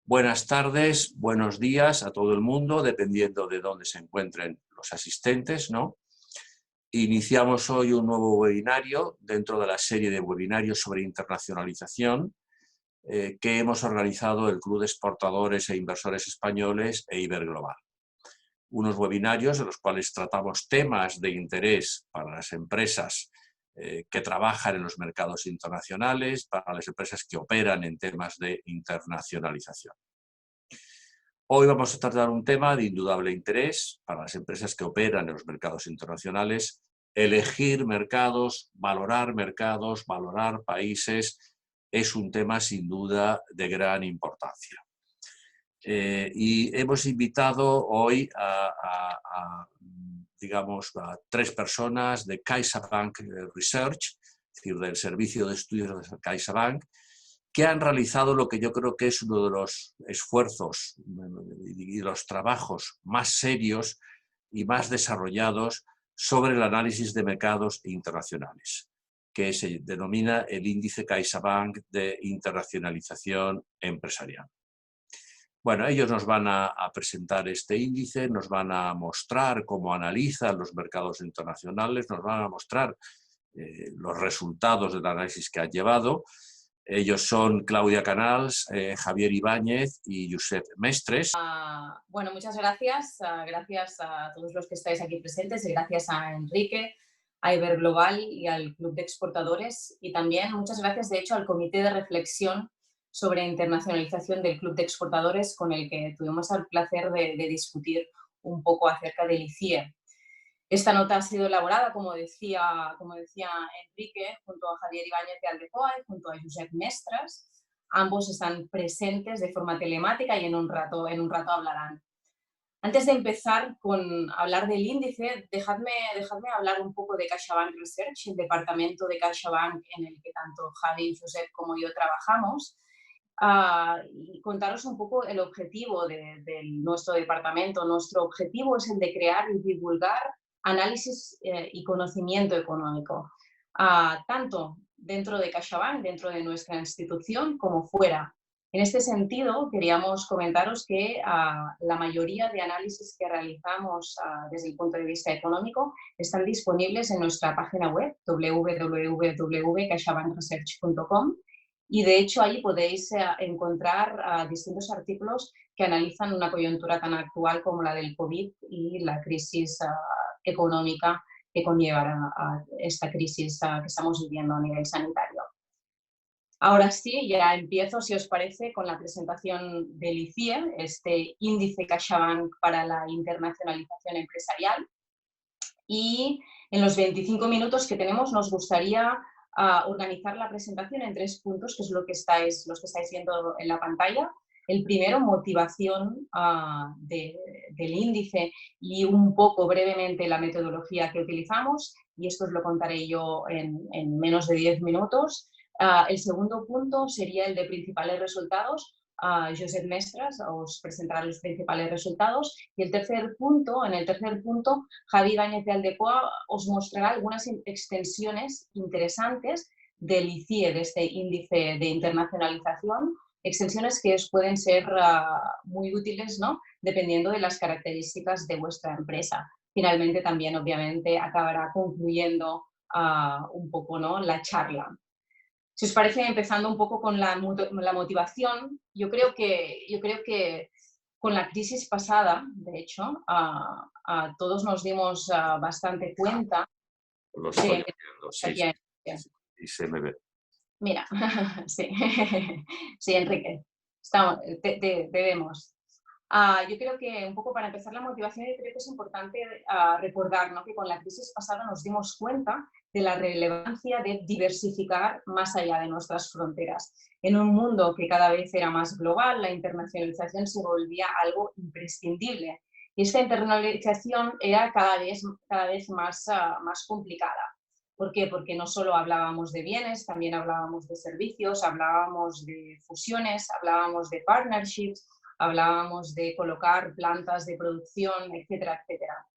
Buenas tardes, buenos días a todo el mundo, dependiendo de dónde se encuentren los asistentes, ¿no? Iniciamos hoy un nuevo webinario dentro de la serie de webinarios sobre internacionalización que hemos organizado el Club de Exportadores e Inversores Españoles e Iberglobal. Unos webinarios en los cuales tratamos temas de interés para las empresas que trabajan en los mercados internacionales, para las empresas que operan en temas de internacionalización. Hoy vamos a tratar un tema de indudable interés para las empresas que operan en los mercados internacionales: elegir mercados, valorar países, es un tema sin duda de gran importancia. Y hemos invitado hoy digamos, a 3 personas de CaixaBank Research, es decir, del Servicio de Estudios de CaixaBank, que han realizado lo que yo creo que es uno de los esfuerzos y los trabajos más serios y más desarrollados sobre el análisis de mercados internacionales, que se denomina el índice CaixaBank de internacionalización empresarial. Bueno, ellos nos van a presentar este índice, nos van a mostrar cómo analizan los mercados internacionales, nos van a mostrar los resultados del análisis que han llevado. Ellos son Claudia Canals, Javier Ibáñez y Josep Mestres. Bueno, muchas gracias. Gracias a todos los que estáis aquí presentes y gracias a Enrique, a Iberglobal y al Club de Exportadores. Y también muchas gracias, de hecho, al Comité de Reflexión sobre Internacionalización del Club de Exportadores, con el que tuvimos el placer de discutir un poco acerca del ICIE. Esta nota ha sido elaborada, como decía Enrique, junto a Javier Ibáñez de Aldecoa y junto a Josep Mestres. Ambos están presentes de forma telemática y en un rato hablarán. Antes de empezar con hablar del índice, dejadme hablar un poco de CaixaBank Research, el departamento de CaixaBank en el que tanto Javi, Josep como yo trabajamos, y contaros un poco el objetivo de nuestro departamento. Nuestro objetivo es el de crear y divulgar análisis y conocimiento económico, tanto dentro de CaixaBank, dentro de nuestra institución, como fuera. En este sentido, queríamos comentaros que la mayoría de análisis que realizamos desde el punto de vista económico están disponibles en nuestra página web www.caixabankresearch.com, y de hecho ahí podéis encontrar distintos artículos que analizan una coyuntura tan actual como la del COVID y la crisis económica que conlleva a esta crisis que estamos viviendo a nivel sanitario. Ahora sí, ya empiezo, si os parece, con la presentación del ICIE, este índice CaixaBank para la internacionalización empresarial. Y en los 25 minutos que tenemos nos gustaría organizar la presentación en 3 puntos, que es los que estáis viendo en la pantalla. El primero, motivación del índice y un poco brevemente la metodología que utilizamos, y esto os lo contaré yo en menos de 10 minutos. El segundo punto sería el de principales resultados. Josep Mestres os presentará los principales resultados. Y en el tercer punto, Javi Ibáñez de Aldecoa os mostrará algunas extensiones interesantes del ICIE, de este índice de internacionalización, extensiones que os pueden ser muy útiles, ¿no?, dependiendo de las características de vuestra empresa. Finalmente, también, obviamente, acabará concluyendo un poco, ¿no?, la charla. Si os parece, empezando un poco con la motivación, yo creo que con la crisis pasada, de hecho, todos nos dimos bastante cuenta. Lo estoy viendo, sí, y se me ve. Mira, sí, sí, Enrique, te vemos. Yo creo que un poco para empezar la motivación, yo creo que es importante recordar, ¿no?, que con la crisis pasada nos dimos cuenta de la relevancia de diversificar más allá de nuestras fronteras. En un mundo que cada vez era más global, la internacionalización se volvía algo imprescindible. Y esta internacionalización era cada vez más complicada. ¿Por qué? Porque no solo hablábamos de bienes, también hablábamos de servicios, hablábamos de fusiones, hablábamos de partnerships, hablábamos de colocar plantas de producción, etcétera, etcétera.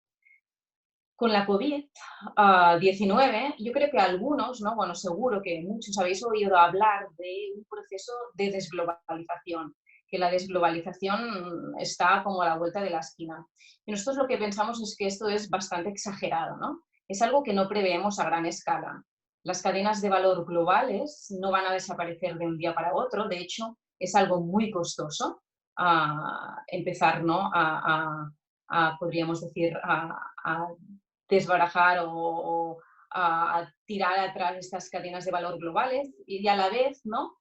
Con la COVID-19, yo creo que algunos, ¿no?, bueno, seguro que muchos habéis oído hablar de un proceso de desglobalización, que la desglobalización está como a la vuelta de la esquina. Y nosotros lo que pensamos es que esto es bastante exagerado, ¿no? Es algo que no preveemos a gran escala. Las cadenas de valor globales no van a desaparecer de un día para otro, de hecho, es algo muy costoso empezar, ¿no? Podríamos decir, a desbarajar o a tirar atrás estas cadenas de valor globales y a la vez, ¿no?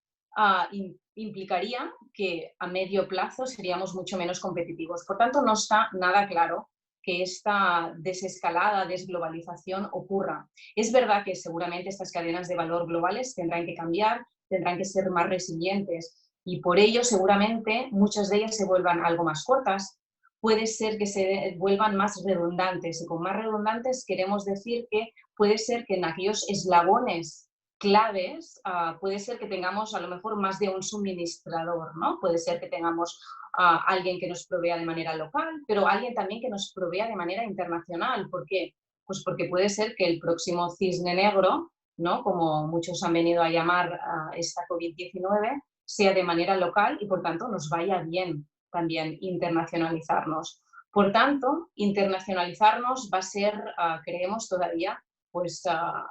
Implicaría que a medio plazo seríamos mucho menos competitivos. Por tanto, no está nada claro que esta desescalada, desglobalización ocurra. Es verdad que seguramente estas cadenas de valor globales tendrán que cambiar, tendrán que ser más resilientes y por ello seguramente muchas de ellas se vuelvan algo más cortas. Puede ser que se vuelvan más redundantes y con más redundantes queremos decir que puede ser que en aquellos eslabones claves puede ser que tengamos a lo mejor más de un suministrador, ¿no? Puede ser que tengamos alguien que nos provea de manera local, pero alguien también que nos provea de manera internacional. ¿Por qué? Pues porque puede ser que el próximo cisne negro, ¿no? Como muchos han venido a llamar esta COVID-19, sea de manera local y por tanto nos vaya bien también internacionalizarnos. Por tanto, internacionalizarnos va a ser, creemos todavía, pues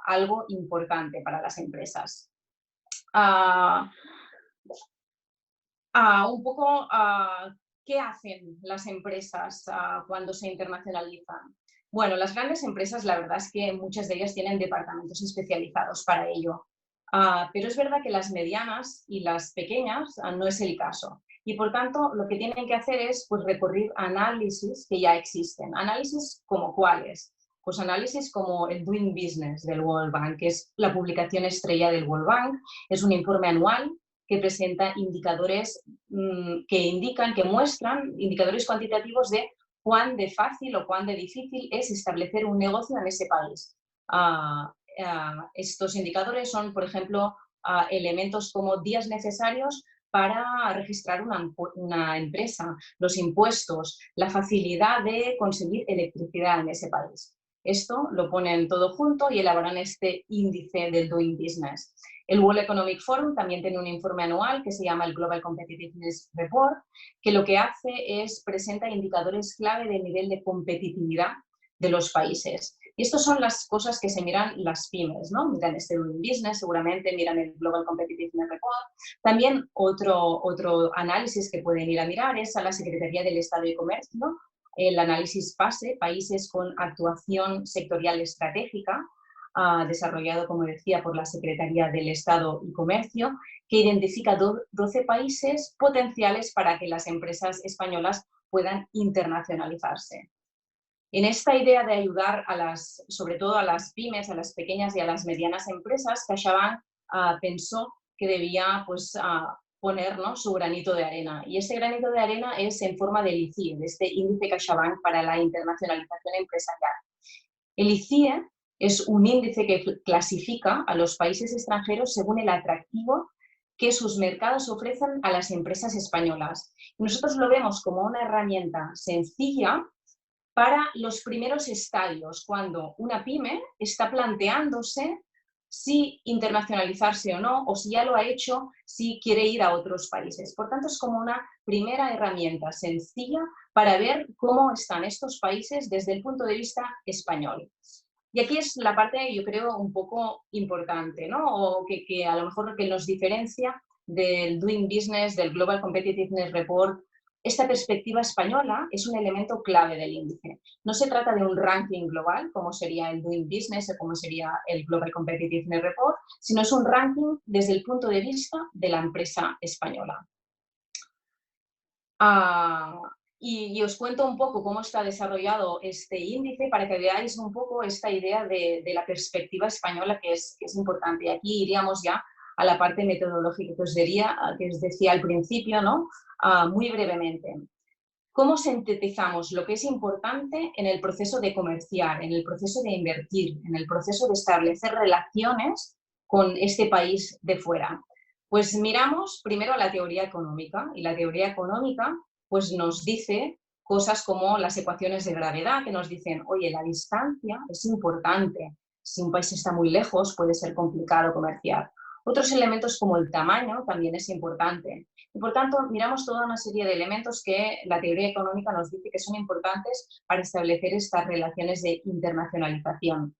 algo importante para las empresas. Un poco, ¿qué hacen las empresas cuando se internacionalizan? Bueno, las grandes empresas, la verdad es que muchas de ellas tienen departamentos especializados para ello. Pero es verdad que las medianas y las pequeñas no es el caso. Y por tanto, lo que tienen que hacer es pues, recurrir a análisis que ya existen. ¿Análisis como cuáles? Pues análisis como el Doing Business del World Bank, que es la publicación estrella del World Bank. Es un informe anual que presenta indicadores que muestran indicadores cuantitativos de cuán de fácil o cuán de difícil es establecer un negocio en ese país. Estos indicadores son, por ejemplo, elementos como días necesarios para registrar una empresa, los impuestos, la facilidad de conseguir electricidad en ese país. Esto lo ponen todo junto y elaboran este índice del Doing Business. El World Economic Forum también tiene un informe anual que se llama el Global Competitiveness Report, que lo que hace es presenta indicadores clave del nivel de competitividad de los países. Y estas son las cosas que se miran las pymes, ¿no? Miran este Doing Business, seguramente miran el Global Competitiveness Report. También otro análisis que pueden ir a mirar es a la Secretaría del Estado y Comercio, ¿no? El análisis PASE, Países con Actuación Sectorial Estratégica, desarrollado, como decía, por la Secretaría del Estado y Comercio, que identifica 12 países potenciales para que las empresas españolas puedan internacionalizarse. En esta idea de ayudar sobre todo a las pymes, a las pequeñas y a las medianas empresas, CaixaBank pensó que debía pues, poner, ¿no?, su granito de arena. Y ese granito de arena es en forma del ICIE, de este índice CaixaBank para la internacionalización empresarial. El ICIE es un índice que clasifica a los países extranjeros según el atractivo que sus mercados ofrecen a las empresas españolas. Nosotros lo vemos como una herramienta sencilla para los primeros estadios, cuando una pyme está planteándose si internacionalizarse o no, o si ya lo ha hecho, si quiere ir a otros países. Por tanto, es como una primera herramienta sencilla para ver cómo están estos países desde el punto de vista español. Y aquí es la parte, yo creo, un poco importante, ¿no? O que a lo mejor que nos diferencia del Doing Business, del Global Competitiveness Report. Esta perspectiva española es un elemento clave del índice. No se trata de un ranking global, como sería el Doing Business o como sería el Global Competitiveness Report, sino es un ranking desde el punto de vista de la empresa española. Y os cuento un poco cómo está desarrollado este índice para que veáis un poco esta idea de la perspectiva española que es importante. Y aquí iríamos ya a la parte metodológica que os decía al principio, ¿no? Muy brevemente. ¿Cómo sintetizamos lo que es importante en el proceso de comerciar, en el proceso de invertir, en el proceso de establecer relaciones con este país de fuera? Pues miramos primero la teoría económica, y la teoría económica pues nos dice cosas como las ecuaciones de gravedad, que nos dicen, oye, la distancia es importante. Si un país está muy lejos, puede ser complicado comerciar. Otros elementos como el tamaño también es importante. Y por tanto, miramos toda una serie de elementos que la teoría económica nos dice que son importantes para establecer estas relaciones de internacionalización.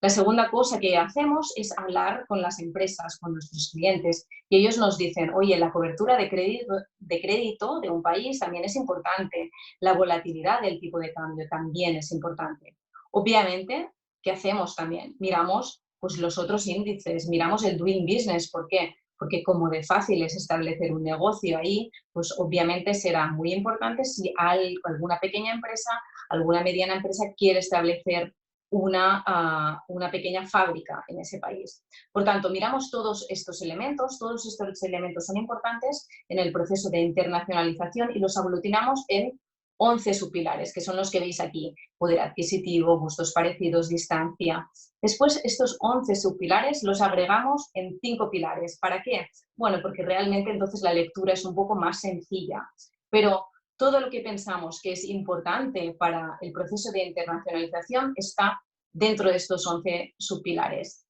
La segunda cosa que hacemos es hablar con las empresas, con nuestros clientes, y ellos nos dicen, oye, la cobertura de crédito de un país también es importante, la volatilidad del tipo de cambio también es importante. Obviamente, ¿qué hacemos también? Miramos pues, los otros índices, miramos el doing business. ¿Por qué? Porque como de fácil es establecer un negocio ahí, pues obviamente será muy importante si alguna pequeña empresa, alguna mediana empresa quiere establecer una pequeña fábrica en ese país. Por tanto, miramos todos estos elementos son importantes en el proceso de internacionalización y los aglutinamos en 11 subpilares, que son los que veis aquí: poder adquisitivo, gustos parecidos, distancia. Después, estos 11 subpilares los agregamos en 5 pilares. ¿Para qué? Bueno, porque realmente entonces la lectura es un poco más sencilla, pero todo lo que pensamos que es importante para el proceso de internacionalización está dentro de estos 11 subpilares.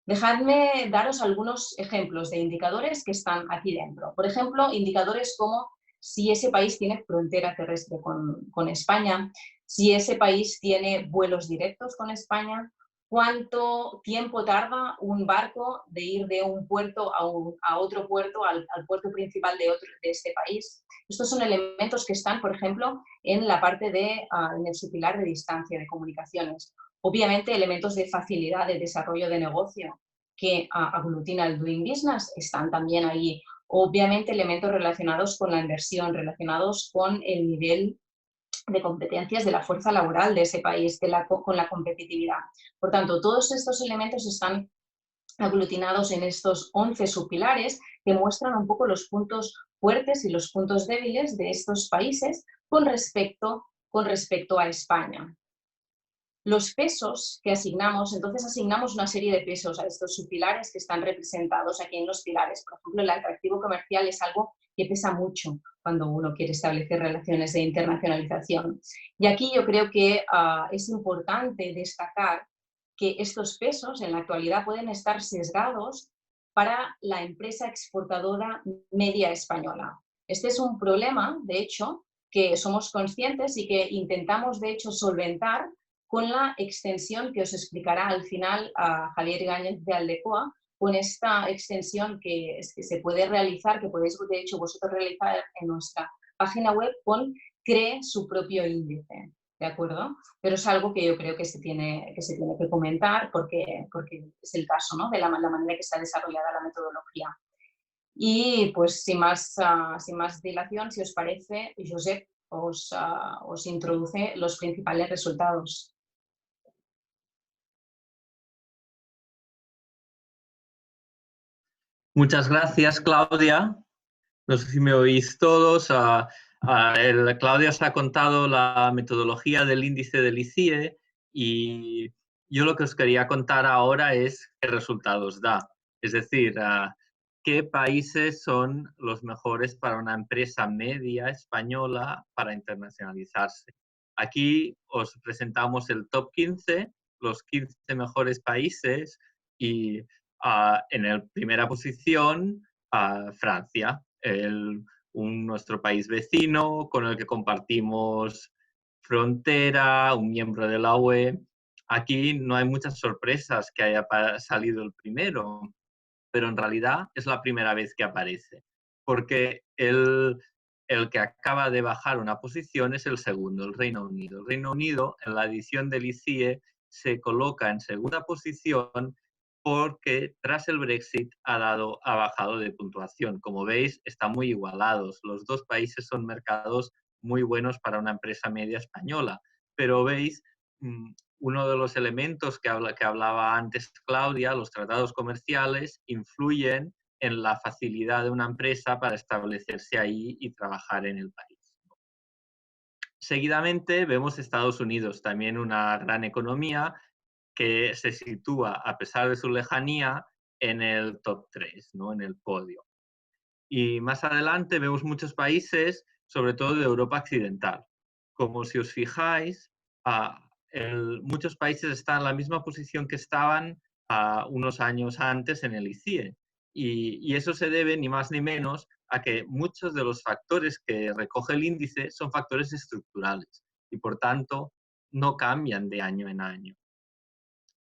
Dejadme daros algunos ejemplos de indicadores que están aquí dentro. Por ejemplo, indicadores como si ese país tiene frontera terrestre con España, si ese país tiene vuelos directos con España, cuánto tiempo tarda un barco de ir de un puerto a otro puerto, al puerto principal de este país. Estos son elementos que están, por ejemplo, en la parte en el subpilar de distancia de comunicaciones. Obviamente, elementos de facilidad de desarrollo de negocio que aglutina el doing business están también ahí. Obviamente, elementos relacionados con la inversión, relacionados con el nivel de competencias de la fuerza laboral de ese país, con la competitividad. Por tanto, todos estos elementos están aglutinados en estos 11 subpilares que muestran un poco los puntos fuertes y los puntos débiles de estos países con respecto a España. Los pesos que asignamos, entonces asignamos una serie de pesos a estos subpilares que están representados aquí en los pilares. Por ejemplo, el atractivo comercial es algo que pesa mucho cuando uno quiere establecer relaciones de internacionalización. Y aquí yo creo que es importante destacar que estos pesos en la actualidad pueden estar sesgados para la empresa exportadora media española. Este es un problema, de hecho, que somos conscientes y que intentamos, de hecho, solventar con la extensión que os explicará al final a Javier Gáñez de Aldecoa, con esta extensión que se puede realizar, que podéis de hecho vosotros realizar en nuestra página web con cree su propio índice, ¿de acuerdo? Pero es algo que yo creo que se tiene que comentar porque es el caso, ¿no? De la manera que está desarrollada la metodología. Y pues sin más dilación, si os parece, Josep os introduce los principales resultados. Muchas gracias, Claudia. No sé si me oís todos. Claudia os ha contado la metodología del índice del ICIE y yo lo que os quería contar ahora es qué resultados da. Es decir, qué países son los mejores para una empresa media española para internacionalizarse. Aquí os presentamos el top 15, los 15 mejores países y en la primera posición Francia, nuestro país vecino con el que compartimos frontera, un miembro de la UE. Aquí no hay muchas sorpresas que haya salido el primero, pero en realidad es la primera vez que aparece, porque el que acaba de bajar una posición es el segundo, el Reino Unido. El Reino Unido, en la edición del ICIE, se coloca en segunda posición porque tras el Brexit ha bajado de puntuación. Como veis, están muy igualados. Los dos países son mercados muy buenos para una empresa media española, pero veis, uno de los elementos que hablaba antes Claudia, los tratados comerciales, influyen en la facilidad de una empresa para establecerse ahí y trabajar en el país. Seguidamente vemos Estados Unidos, también una gran economía que se sitúa, a pesar de su lejanía, en el top 3, ¿no? En el podio. Y más adelante vemos muchos países, sobre todo de Europa Occidental. Como si os fijáis, muchos países están en la misma posición que estaban unos años antes en el ICIE. Y eso se debe ni más ni menos a que muchos de los factores que recoge el índice son factores estructurales y por tanto no cambian de año en año.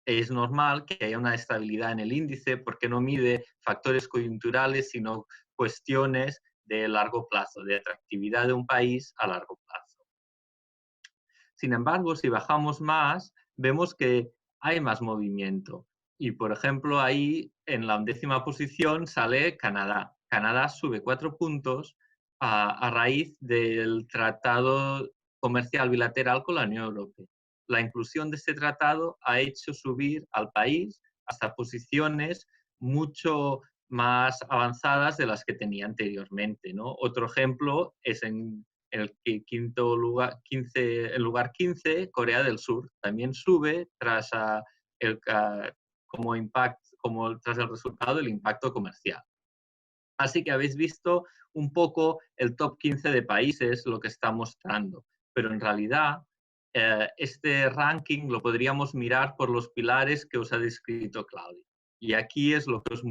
Es normal que haya una estabilidad en el índice porque no mide factores coyunturales, sino cuestiones de largo plazo, de atractividad de un país a largo plazo. Sin embargo, si bajamos más, vemos que hay más movimiento. Y, por ejemplo, ahí en la 11ª posición sale Canadá. Canadá sube 4 puntos a raíz del tratado comercial bilateral con la Unión Europea. La inclusión de este tratado ha hecho subir al país hasta posiciones mucho más avanzadas de las que tenía anteriormente, ¿no? Otro ejemplo es en el lugar 15, Corea del Sur. También sube tras tras el resultado del impacto comercial. Así que habéis visto un poco el top 15 de países, lo que está mostrando. Pero en realidad, este ranking lo podríamos mirar por los pilares que os ha descrito Claudia. Y aquí es lo que os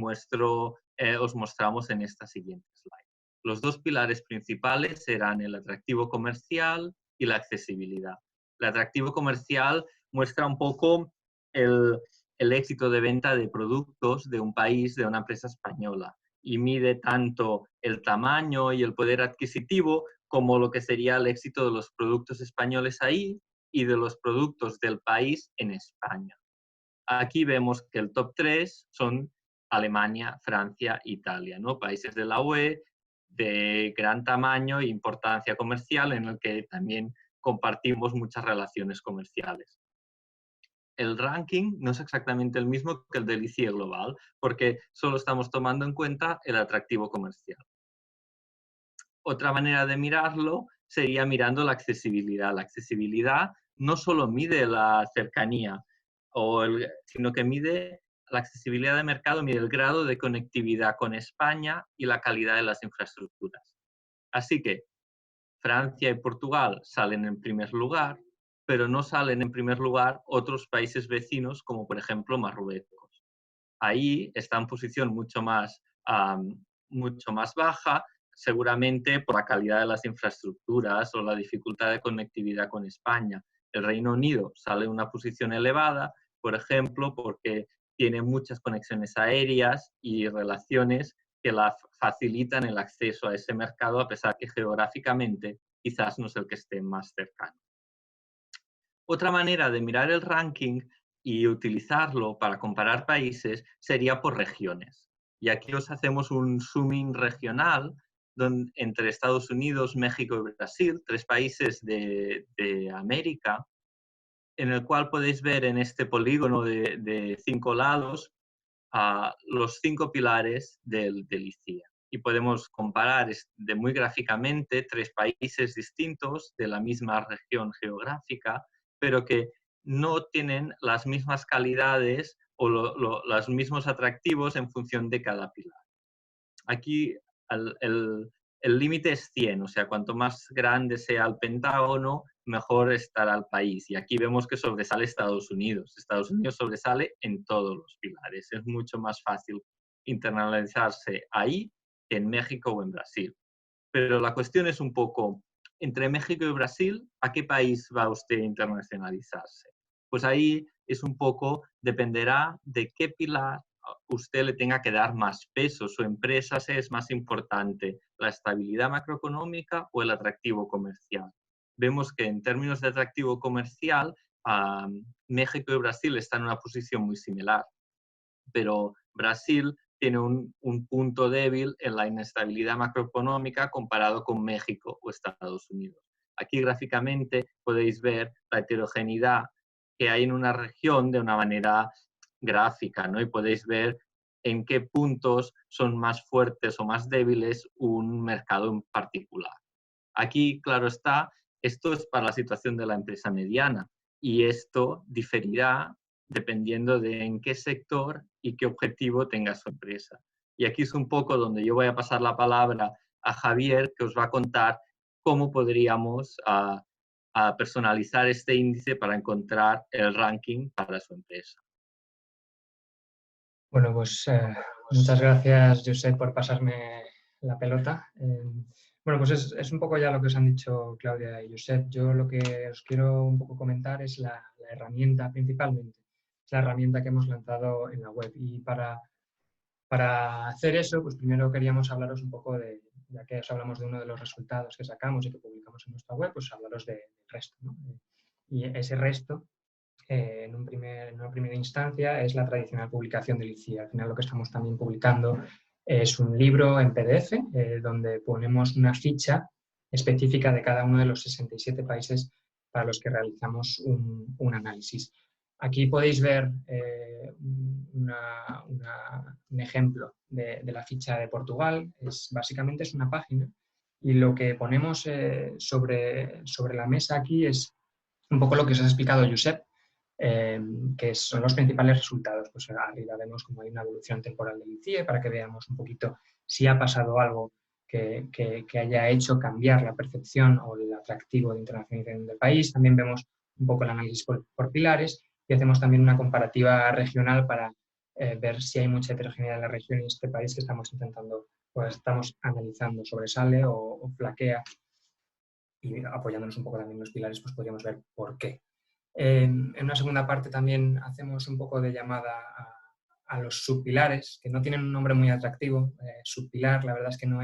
mostramos en esta siguiente slide. Los 2 pilares principales serán el atractivo comercial y la accesibilidad. El atractivo comercial muestra un poco el éxito de venta de productos de un país, de una empresa española, y mide tanto el tamaño y el poder adquisitivo como lo que sería el éxito de los productos españoles ahí y de los productos del país en España. Aquí vemos que el top 3 son Alemania, Francia, Italia, ¿no? Países de la UE de gran tamaño e importancia comercial en el que también compartimos muchas relaciones comerciales. El ranking no es exactamente el mismo que el del ICIE global, porque solo estamos tomando en cuenta el atractivo comercial. Otra manera de mirarlo sería mirando la accesibilidad. La accesibilidad no solo mide la cercanía, sino que mide la accesibilidad de mercado, mide el grado de conectividad con España y la calidad de las infraestructuras. Así que Francia y Portugal salen en primer lugar, pero no salen en primer lugar otros países vecinos, como por ejemplo Marruecos. Ahí está en posición mucho más baja, seguramente por la calidad de las infraestructuras o la dificultad de conectividad con España. El Reino Unido sale en una posición elevada, por ejemplo, porque tiene muchas conexiones aéreas y relaciones que la facilitan el acceso a ese mercado, a pesar que geográficamente quizás no es el que esté más cercano. Otra manera de mirar el ranking y utilizarlo para comparar países sería por regiones. Y aquí os hacemos un zooming regional entre Estados Unidos, México y Brasil, 3 países de América, en el cual podéis ver en este polígono de 5 lados los 5 pilares del ICIE. Y podemos comparar muy gráficamente 3 países distintos de la misma región geográfica, pero que no tienen las mismas calidades o los mismos atractivos en función de cada pilar. Aquí el límite es 100, o sea, cuanto más grande sea el pentágono, mejor estará el país. Y aquí vemos que sobresale Estados Unidos. Estados Unidos sobresale en todos los pilares. Es mucho más fácil internalizarse ahí que en México o en Brasil. Pero la cuestión es un poco, entre México y Brasil, ¿a qué país va usted a internacionalizarse? Pues ahí es un poco, dependerá de qué pilar usted le tenga que dar más peso, su empresa es más importante, la estabilidad macroeconómica o el atractivo comercial. Vemos que en términos de atractivo comercial, México y Brasil están en una posición muy similar, pero Brasil tiene un punto débil en la inestabilidad macroeconómica comparado con México o Estados Unidos. Aquí gráficamente podéis ver la heterogeneidad que hay en una región de una manera gráfica, ¿no? Y podéis ver en qué puntos son más fuertes o más débiles un mercado en particular. Aquí, claro está, esto es para la situación de la empresa mediana y esto diferirá dependiendo de en qué sector y qué objetivo tenga su empresa. Y aquí es un poco donde yo voy a pasar la palabra a Javier, que os va a contar cómo podríamos personalizar este índice para encontrar el ranking para su empresa. Bueno, pues muchas gracias, Josep, por pasarme la pelota. Bueno, pues es un poco ya lo que os han dicho Claudia y Josep. Yo lo que os quiero un poco comentar es la herramienta, principalmente. Es la herramienta que hemos lanzado en la web. Y para hacer eso, pues primero queríamos hablaros un poco de, ya que os hablamos de uno de los resultados que sacamos y que publicamos en nuestra web, pues hablaros del resto, ¿no? Y ese resto, en una primera instancia, es la tradicional publicación del ICIE. Al final lo que estamos también publicando es un libro en PDF donde ponemos una ficha específica de cada uno de los 67 países para los que realizamos un análisis. Aquí podéis ver un ejemplo de la ficha de Portugal. Básicamente es una página y lo que ponemos sobre la mesa aquí es un poco lo que os ha explicado Josep, que son los principales resultados. Pues arriba vemos como hay una evolución temporal del ICIE para que veamos un poquito si ha pasado algo que haya hecho cambiar la percepción o el atractivo de internacionalización del país. También vemos un poco el análisis por pilares y hacemos también una comparativa regional para ver si hay mucha heterogeneidad en la región y en este país que estamos intentando, pues estamos analizando, sobresale o flaquea, y apoyándonos un poco también en los pilares, pues podríamos ver por qué. En una segunda parte también hacemos un poco de llamada a los subpilares, que no tienen un nombre muy atractivo. Subpilar, la verdad es que no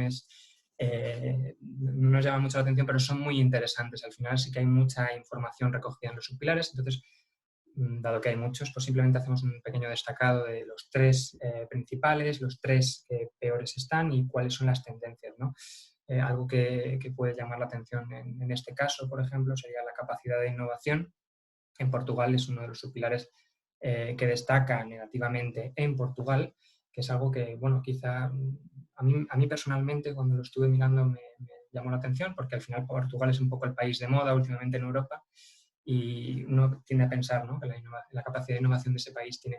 nos llama mucho la atención, pero son muy interesantes. Al final sí que hay mucha información recogida en los subpilares, entonces, dado que hay muchos, pues simplemente hacemos un pequeño destacado de los 3 principales, los 3 que peores están y cuáles son las tendencias, ¿no? Algo que puede llamar la atención en este caso, por ejemplo, sería la capacidad de innovación. En Portugal es uno de los subpilares que destaca negativamente en Portugal, que es algo que, bueno, quizá a mí personalmente cuando lo estuve mirando me llamó la atención, porque al final Portugal es un poco el país de moda últimamente en Europa y uno tiende a pensar, ¿no?, que la capacidad de innovación de ese país tiene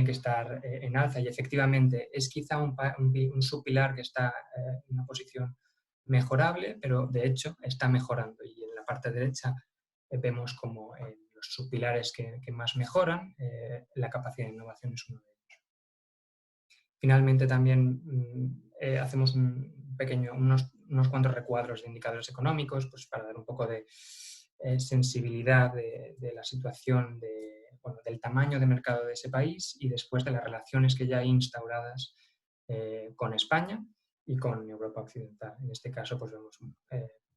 que estar en alza, y efectivamente es quizá un subpilar que está en una posición mejorable, pero de hecho está mejorando, y en la parte derecha vemos como los subpilares que más mejoran, la capacidad de innovación es uno de ellos. Finalmente también hacemos unos cuantos recuadros de indicadores económicos, pues para dar un poco de sensibilidad de la situación del tamaño de mercado de ese país y después de las relaciones que ya hay instauradas con España y con Europa Occidental. En este caso, pues vemos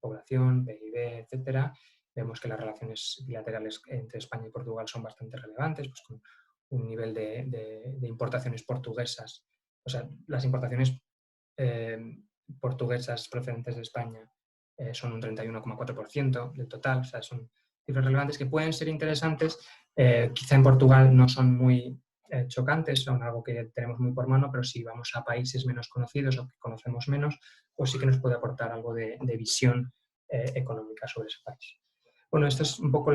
población, PIB, etcétera. Vemos que las relaciones bilaterales entre España y Portugal son bastante relevantes, pues con un nivel de importaciones portuguesas. O sea, las importaciones portuguesas procedentes de España son un 31,4% del total. O sea, son cifras relevantes que pueden ser interesantes. Quizá en Portugal no son muy chocantes, son algo que tenemos muy por mano, pero si vamos a países menos conocidos o que conocemos menos, pues sí que nos puede aportar algo de visión económica sobre ese país. Bueno, esto es un poco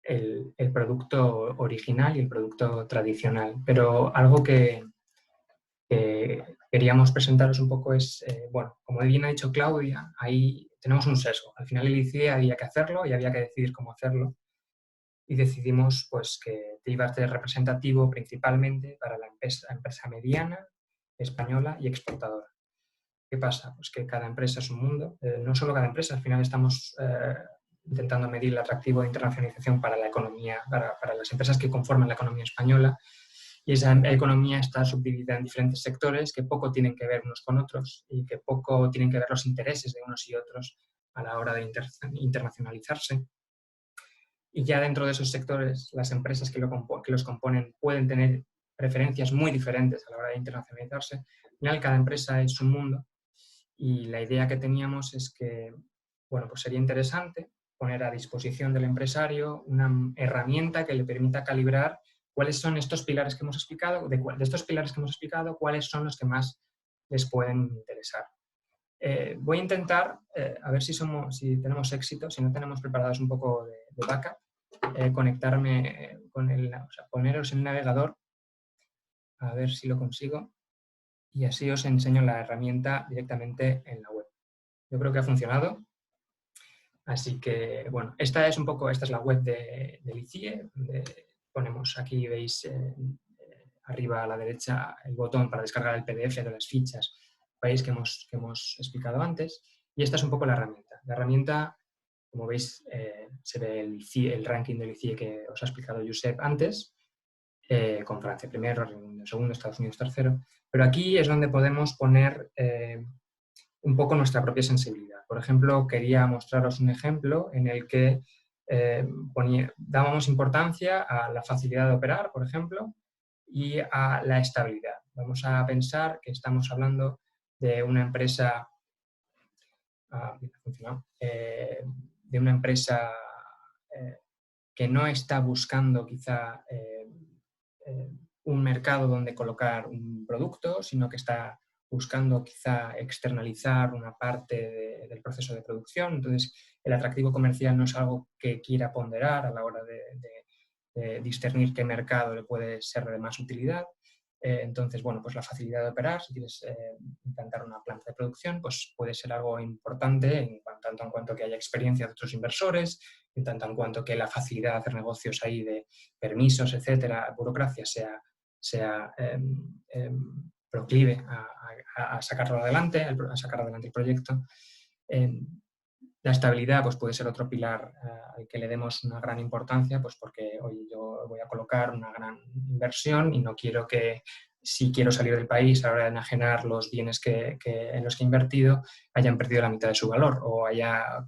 el producto original y el producto tradicional, pero algo que queríamos presentaros un poco es, bueno, como bien ha dicho Claudia, ahí tenemos un sesgo. Al final el ICIE había que hacerlo y había que decidir cómo hacerlo, y decidimos pues que iba a ser representativo principalmente para la empresa mediana, española y exportadora. ¿Qué pasa? Pues que cada empresa es un mundo, no solo cada empresa, al final estamos intentando medir el atractivo de internacionalización para la economía, para las empresas que conforman la economía española, y esa economía está subdividida en diferentes sectores que poco tienen que ver unos con otros y que poco tienen que ver los intereses de unos y otros a la hora de internacionalizarse. Y ya dentro de esos sectores, las empresas que los componen pueden tener preferencias muy diferentes a la hora de internacionalizarse. Al final, cada empresa es un mundo, y la idea que teníamos es que, bueno, pues sería interesante poner a disposición del empresario una herramienta que le permita calibrar cuáles son estos pilares que hemos explicado, de estos pilares que hemos explicado, cuáles son los que más les pueden interesar. Voy a intentar, a ver si tenemos éxito, si no tenemos preparados un poco de backup, conectarme con poneros en el navegador, a ver si lo consigo, y así os enseño la herramienta directamente en la web. Yo creo que ha funcionado. Así que, bueno, esta es la web del ICIE. Ponemos aquí, veis, arriba a la derecha el botón para descargar el PDF de las fichas país que hemos explicado antes, y esta es un poco la herramienta. La herramienta, como veis, se ve el ranking del ICIE que os ha explicado Josep antes, con Francia primero, Reino Unido segundo, Estados Unidos tercero, pero aquí es donde podemos poner un poco nuestra propia sensibilidad. Por ejemplo, quería mostraros un ejemplo en el que dábamos importancia a la facilidad de operar, por ejemplo, y a la estabilidad. Vamos a pensar que estamos hablando de una empresa que no está buscando quizá un mercado donde colocar un producto, sino que está buscando quizá externalizar una parte del proceso de producción. Entonces, el atractivo comercial no es algo que quiera ponderar a la hora de discernir qué mercado le puede ser de más utilidad. Entonces, bueno, pues la facilidad de operar, si quieres implantar una planta de producción, pues puede ser algo importante en tanto en cuanto que haya experiencia de otros inversores, en tanto en cuanto que la facilidad de hacer negocios ahí de permisos, etcétera, burocracia sea proclive a sacarlo adelante, a sacar adelante el proyecto. La estabilidad pues, puede ser otro pilar al que le demos una gran importancia, pues porque oye, yo voy a colocar una gran inversión y no quiero que, si quiero salir del país a la hora de enajenar los bienes en los que he invertido, hayan perdido la mitad de su valor o haya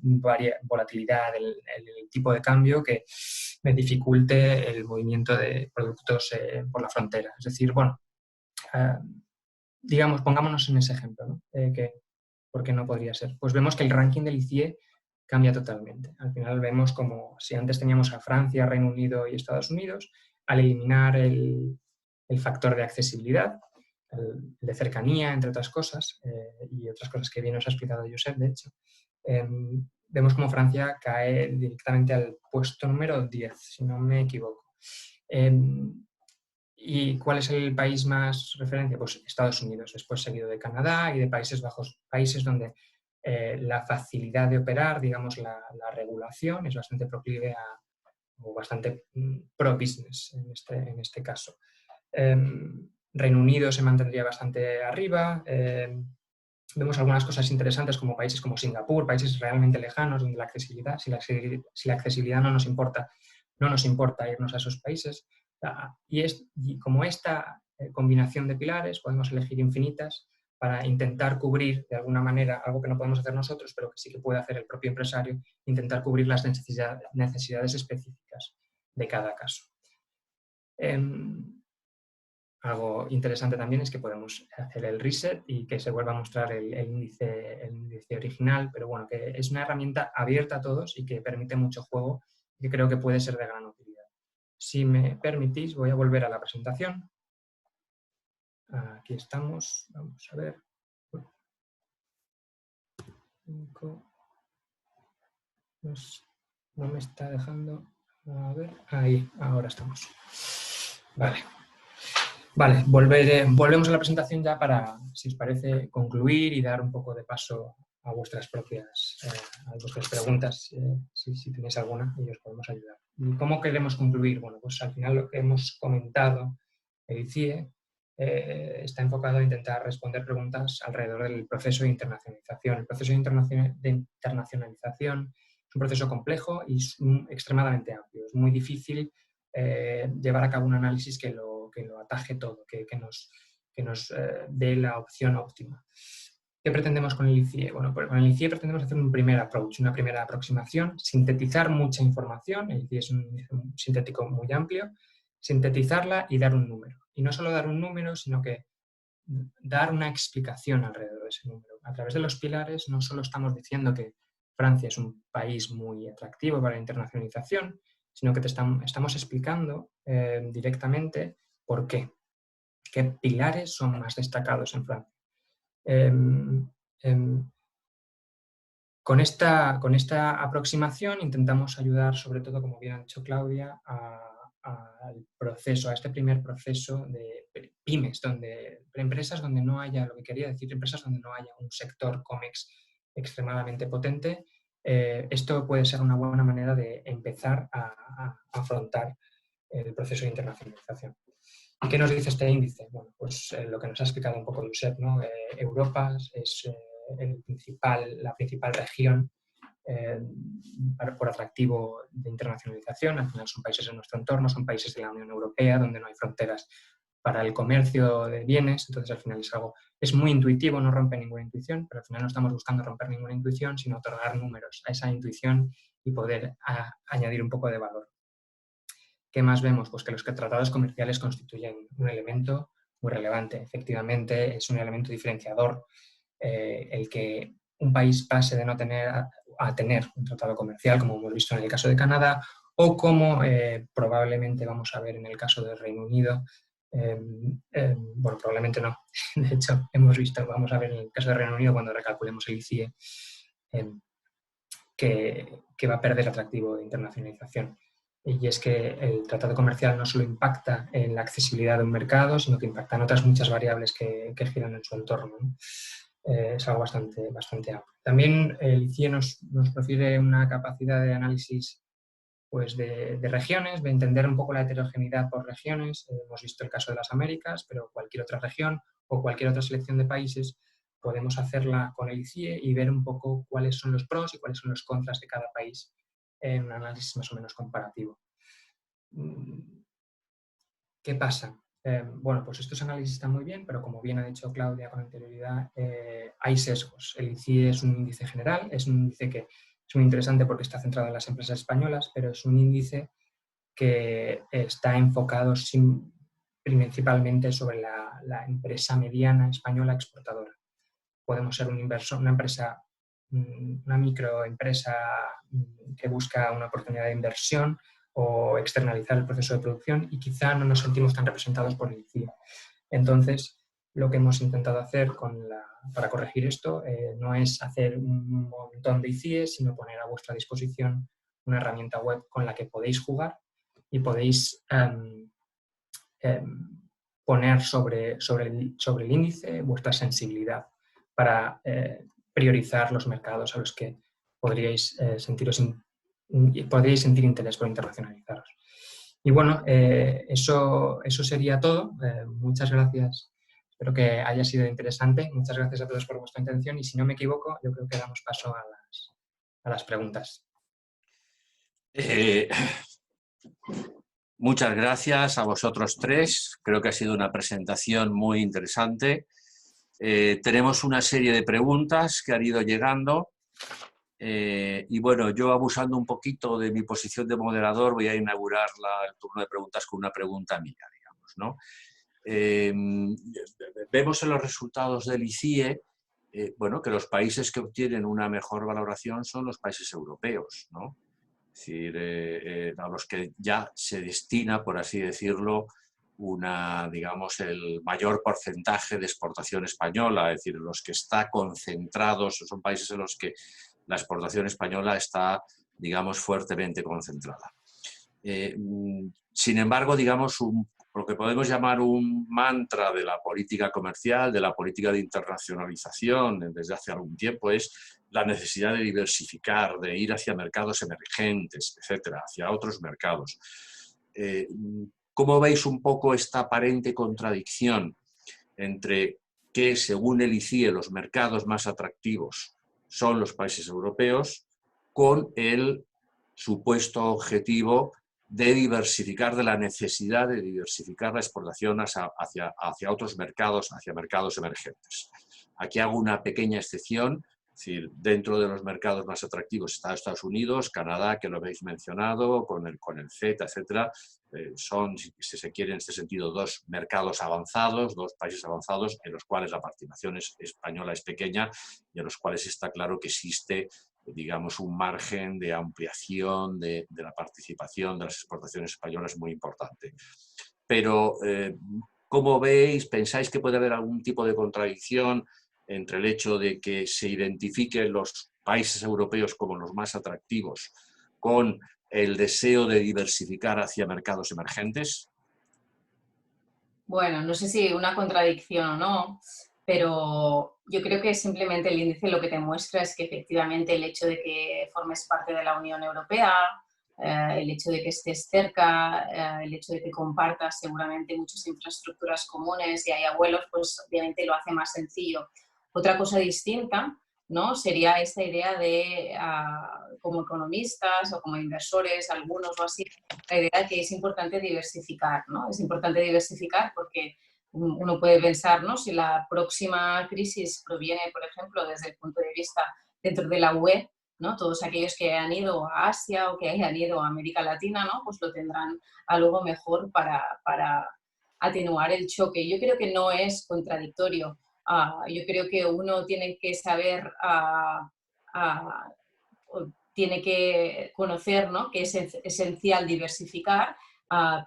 volatilidad del tipo de cambio que me dificulte el movimiento de productos por la frontera. Es decir, bueno, digamos, pongámonos en ese ejemplo, ¿no? ¿Por qué no podría ser? Pues vemos que el ranking del ICIE cambia totalmente. Al final vemos como si antes teníamos a Francia, Reino Unido y Estados Unidos, al eliminar el factor de accesibilidad, el de cercanía, entre otras cosas, y otras cosas que bien nos ha explicado Josep, de hecho, vemos como Francia cae directamente al puesto número 10, si no me equivoco. ¿Y cuál es el país más referencia? Pues Estados Unidos, después seguido de Canadá y de Países Bajos, países donde la facilidad de operar, digamos, la regulación es bastante proclive o bastante pro-business en este caso. Reino Unido se mantendría bastante arriba. Vemos algunas cosas interesantes como países como Singapur, países realmente lejanos donde la accesibilidad, si la accesibilidad no nos importa irnos a esos países. Y como esta combinación de pilares podemos elegir infinitas para intentar cubrir de alguna manera algo que no podemos hacer nosotros, pero que sí que puede hacer el propio empresario, intentar cubrir las necesidades específicas de cada caso. Algo interesante también es que podemos hacer el reset y que se vuelva a mostrar el índice original, pero bueno, que es una herramienta abierta a todos y que permite mucho juego y que creo que puede ser de gran utilidad. Si me permitís, voy a volver a la presentación. Aquí estamos, vamos a ver. 5. No me está dejando. A ver, ahí, ahora estamos. Vale, volvemos a la presentación ya para, si os parece, concluir y dar un poco de paso a vuestras propias preguntas, si tenéis alguna, y os podemos ayudar. ¿Y cómo queremos concluir? Bueno, pues al final lo que hemos comentado, el ICIE, está enfocado a intentar responder preguntas alrededor del proceso de internacionalización. El proceso de internacionalización es un proceso complejo y extremadamente amplio. Es muy difícil llevar a cabo un análisis que lo ataje todo, que nos dé la opción óptima. ¿Qué pretendemos con el ICIE? Bueno, pues con el ICIE pretendemos hacer un primer approach, una primera aproximación, sintetizar mucha información. El ICIE es un sintético muy amplio, sintetizarla y dar un número. Y no solo dar un número, sino que dar una explicación alrededor de ese número. A través de los pilares no solo estamos diciendo que Francia es un país muy atractivo para la internacionalización, sino que te estamos explicando directamente por qué. ¿Qué pilares son más destacados en Francia? Con esta aproximación intentamos ayudar, sobre todo, como bien ha dicho Claudia, al proceso, a este primer proceso de pymes, empresas donde no haya, lo que quería decir, empresas donde no haya un sector COMEX extremadamente potente. Esto puede ser una buena manera de empezar a afrontar el proceso de internacionalización. ¿Qué nos dice este índice? Bueno, pues lo que nos ha explicado un poco Josep, ¿no? Europa es la principal región por atractivo de internacionalización. Al final son países en nuestro entorno, son países de la Unión Europea donde no hay fronteras para el comercio de bienes, entonces al final es muy intuitivo, no rompe ninguna intuición, pero al final no estamos buscando romper ninguna intuición, sino otorgar números a esa intuición y poder añadir un poco de valor. ¿Qué más vemos? Pues que los tratados comerciales constituyen un elemento muy relevante. Efectivamente, es un elemento diferenciador el que un país pase de no tener a tener un tratado comercial, como hemos visto en el caso de Canadá, o como probablemente vamos a ver en el caso del Reino Unido. Bueno, probablemente no. De hecho, vamos a ver en el caso del Reino Unido cuando recalculemos el ICIE, que va a perder atractivo de internacionalización. Y es que el tratado comercial no solo impacta en la accesibilidad de un mercado, sino que impacta en otras muchas variables que giran en su entorno, ¿no? Es algo bastante amplio. También el ICIE nos profiere una capacidad de análisis pues, de regiones, de entender un poco la heterogeneidad por regiones. Hemos visto el caso de las Américas, pero cualquier otra región o cualquier otra selección de países podemos hacerla con el ICIE y ver un poco cuáles son los pros y cuáles son los contras de cada país en un análisis más o menos comparativo. ¿Qué pasa? Bueno, pues estos análisis están muy bien, pero como bien ha dicho Claudia con anterioridad, hay sesgos. El ICIE es un índice general, es un índice que es muy interesante porque está centrado en las empresas españolas, pero es un índice que está enfocado principalmente sobre la empresa mediana española exportadora. Podemos ser un inversor, una microempresa que busca una oportunidad de inversión o externalizar el proceso de producción y quizá no nos sentimos tan representados por el ICIE. Entonces, lo que hemos intentado hacer para corregir esto no es hacer un montón de ICIE, sino poner a vuestra disposición una herramienta web con la que podéis jugar y podéis poner sobre el índice vuestra sensibilidad para priorizar los mercados a los que podríais sentir interés por internacionalizaros. Y bueno, eso sería todo. Muchas gracias. Espero que haya sido interesante. Muchas gracias a todos por vuestra atención y si no me equivoco, yo creo que damos paso a las preguntas. Muchas gracias a vosotros tres. Creo que ha sido una presentación muy interesante. Tenemos una serie de preguntas que han ido llegando. Y bueno, yo abusando un poquito de mi posición de moderador voy a inaugurar el turno de preguntas con una pregunta mía, digamos, ¿no? Vemos en los resultados del ICIE bueno, que los países que obtienen una mejor valoración son los países europeos, ¿no? Es decir, a los que ya se destina, por así decirlo, digamos, el mayor porcentaje de exportación española, es decir, los que está concentrados, son países en los que la exportación española está, digamos, fuertemente concentrada. Sin embargo, digamos, lo que podemos llamar un mantra de la política comercial, de la política de internacionalización desde hace algún tiempo es la necesidad de diversificar, de ir hacia mercados emergentes, etcétera, hacia otros mercados. ¿Cómo veis un poco esta aparente contradicción entre que, según el ICIE, los mercados más atractivos son los países europeos, con el supuesto objetivo de diversificar, de la necesidad de diversificar la exportación hacia otros mercados, hacia mercados emergentes? Aquí hago una pequeña excepción. Es decir, dentro de los mercados más atractivos está Estados Unidos, Canadá, que lo habéis mencionado, con el CETA, etcétera. Son, si se quiere, en este sentido, dos mercados avanzados, dos países avanzados en los cuales la participación española es pequeña y en los cuales está claro que existe, digamos, un margen de ampliación de la participación de las exportaciones españolas muy importante. Pero, ¿cómo veis? ¿Pensáis que puede haber algún tipo de contradicción entre el hecho de que se identifiquen los países europeos como los más atractivos con el deseo de diversificar hacia mercados emergentes? Bueno, no sé si una contradicción o no, pero yo creo que simplemente el índice lo que te muestra es que efectivamente el hecho de que formes parte de la Unión Europea el hecho de que estés cerca, el hecho de que compartas seguramente muchas infraestructuras comunes y haya vuelos, pues obviamente lo hace más sencillo. Otra cosa distinta, ¿no?, sería esta idea de, como economistas o como inversores, algunos o así, la idea que es importante diversificar, ¿no? Es importante diversificar porque uno puede pensar, ¿no?, si la próxima crisis proviene, por ejemplo, desde el punto de vista dentro de la UE, ¿no?, todos aquellos que han ido a Asia o que hayan ido a América Latina, ¿no?, pues lo tendrán algo mejor para atenuar el choque. Yo creo que no es contradictorio. Yo creo que uno tiene que saber, tiene que conocer, ¿no?, que es esencial diversificar,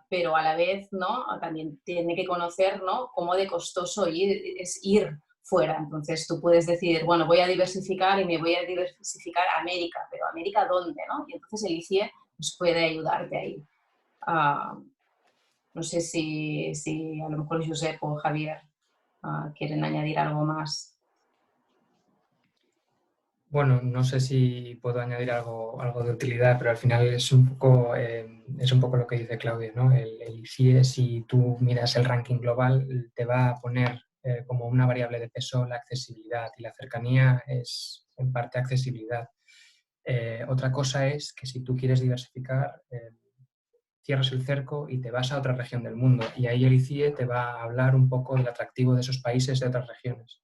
pero a la vez, ¿no?, también tiene que conocer, ¿no?, cómo de costoso es ir fuera. Entonces tú puedes decidir, bueno, voy a diversificar y me voy a diversificar a América, pero ¿América dónde, no? Y entonces el ICIE pues, puede ayudarte ahí. No sé si a lo mejor Josep o Javier quieren añadir algo más. Bueno, no sé si puedo añadir algo de utilidad, pero al final es un poco lo que dice Claudia, ¿no? El ICIE, si tú miras el ranking global, te va a poner como una variable de peso la accesibilidad, y la cercanía es en parte accesibilidad. Otra cosa es que si tú quieres diversificar, cierras el cerco y te vas a otra región del mundo, y ahí el ICIE te va a hablar un poco del atractivo de esos países, de otras regiones.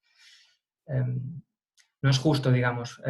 No es justo, digamos,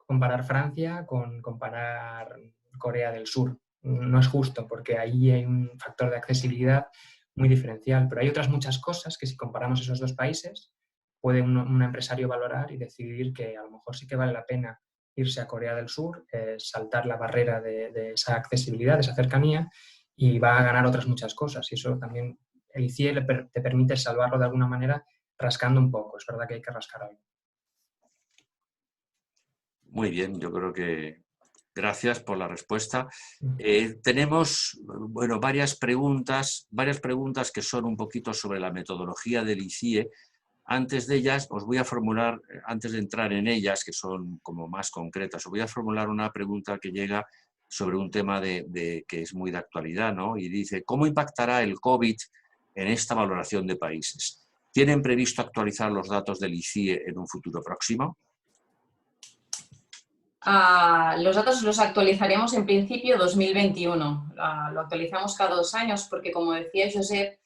comparar Francia con comparar Corea del Sur. No es justo porque ahí hay un factor de accesibilidad muy diferencial, pero hay otras muchas cosas que si comparamos esos dos países puede un empresario valorar y decidir que a lo mejor sí que vale la pena irse a Corea del Sur, saltar la barrera de esa accesibilidad, de esa cercanía, y va a ganar otras muchas cosas. Y eso también el ICIE te permite salvarlo de alguna manera rascando un poco. Es verdad que hay que rascar algo. Muy bien, yo creo que gracias por la respuesta. Tenemos, bueno, varias preguntas que son un poquito sobre la metodología del ICIE. Antes de ellas, os voy a formular, antes de entrar en ellas, que son como más concretas, os voy a formular una pregunta que llega sobre un tema que es muy de actualidad, ¿no? Y dice, ¿cómo impactará el COVID en esta valoración de países? ¿Tienen previsto actualizar los datos del ICIE en un futuro próximo? Los datos los actualizaremos en principio 2021. Lo actualizamos cada 2 años porque, como decía Josep,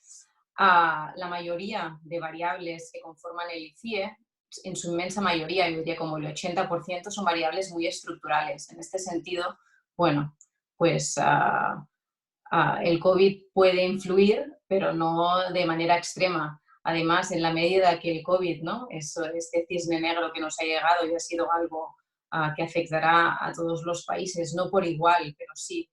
la mayoría de variables que conforman el ICIE, en su inmensa mayoría, yo diría como el 80%, son variables muy estructurales. En este sentido, bueno, pues el COVID puede influir, pero no de manera extrema. Además, en la medida que el COVID, ¿no?, este cisne negro que nos ha llegado y ha sido algo que afectará a todos los países, no por igual, pero sí